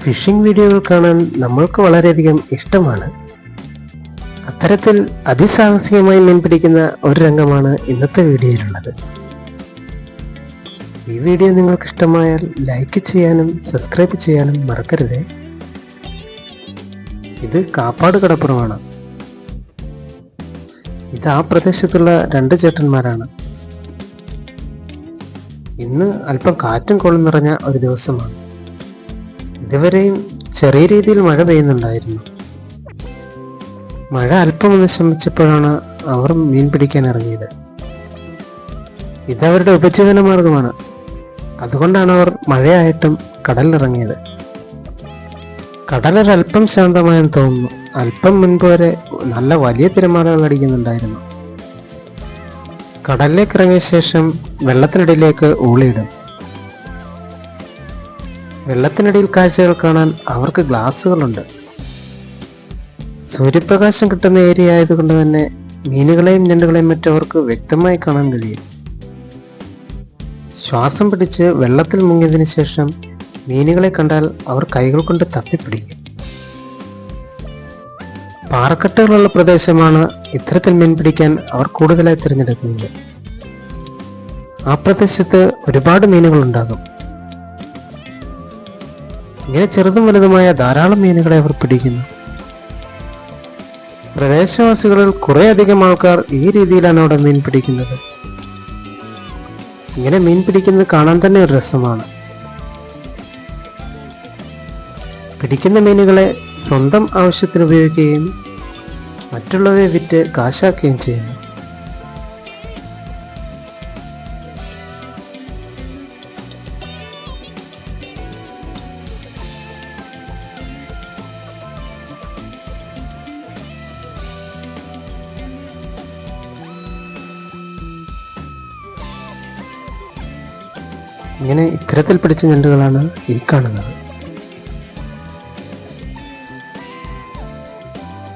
Phishing വീഡിയോകൾ കാണാൻ നമ്മൾക്ക് വളരെയധികം ഇഷ്ടമാണ്. അത്തരത്തിൽ അതിസാഹസികമായി മീൻ പിടിക്കുന്ന ഒരു രംഗമാണ് ഇന്നത്തെ വീഡിയോയിലുള്ളത്. ഈ വീഡിയോ നിങ്ങൾക്ക് ഇഷ്ടമായാൽ ലൈക്ക് ചെയ്യാനും സബ്സ്ക്രൈബ് ചെയ്യാനും മറക്കരുത്. ഇത് കാപ്പാട് കടപ്പുറമാണ്. ഇത് ആ പ്രദേശത്തുള്ള രണ്ട് ചേട്ടന്മാരാണ്. ഇന്ന് അല്പം കാറ്റും കോളും നിറഞ്ഞ ഒരു ദിവസമാണ്. ഇതുവരെയും ചെറിയ രീതിയിൽ മഴ പെയ്യുന്നുണ്ടായിരുന്നു. മഴ അല്പം ഒന്ന് ശമിച്ചപ്പോഴാണ് അവർ മീൻ പിടിക്കാൻ ഇറങ്ങിയത്. ഇതവരുടെ ഉപജീവന മാർഗമാണ്. അതുകൊണ്ടാണ് അവർ മഴയായിട്ടും കടലിലിറങ്ങിയത്. കടലൊരല്പം ശാന്തമായെന്ന് തോന്നുന്നു. അല്പം മുൻപ് വരെ നല്ല വലിയ തിരമാലകൾ അടിക്കുന്നുണ്ടായിരുന്നു. കടലിലേക്ക് ഇറങ്ങിയ ശേഷം വെള്ളത്തിനടിയിലേക്ക് ഊളിയിടും. വെള്ളത്തിനടിയിൽ കാഴ്ചകൾ കാണാൻ അവർക്ക് ഗ്ലാസുകളുണ്ട്. സൂര്യപ്രകാശം കിട്ടുന്ന ഏരിയ ആയതുകൊണ്ട് തന്നെ മീനുകളെയും ഞണ്ടുകളെയും മറ്റവർക്ക് വ്യക്തമായി കാണാൻ കഴിയും. ശ്വാസം പിടിച്ച് വെള്ളത്തിൽ മുങ്ങിയതിനു ശേഷം മീനുകളെ കണ്ടാൽ അവർ കൈകൾ കൊണ്ട് തപ്പിപ്പിടിക്കും. പാറക്കെട്ടുകളുള്ള പ്രദേശമാണ് ഇത്തരത്തിൽ മീൻ പിടിക്കാൻ അവർ കൂടുതലായി തിരഞ്ഞെടുക്കുന്നത്. ആ പ്രദേശത്ത് ഒരുപാട് മീനുകൾ ഉണ്ടാകും. ഇങ്ങനെ ചെറുതും വലുതുമായ ധാരാളം മീനുകളെ അവർ പിടിക്കുന്നു. പ്രദേശവാസികളിൽ കുറെ അധികം ആൾക്കാർ ഈ രീതിയിലാണ് അവിടെ മീൻ പിടിക്കുന്നത്. ഇങ്ങനെ മീൻ പിടിക്കുന്നത് കാണാൻ തന്നെ ഒരു രസമാണ്. പിടിക്കുന്ന മീനുകളെ സ്വന്തം ആവശ്യത്തിന് ഉപയോഗിക്കുകയും മറ്റുള്ളവയെ വിറ്റ് കാശാക്കുകയും ചെയ്യുന്നു. ഇങ്ങനെ ഇത്തരത്തിൽ പിടിച്ച ഞണ്ടുകളാണ് ഈ കാണുന്നത്.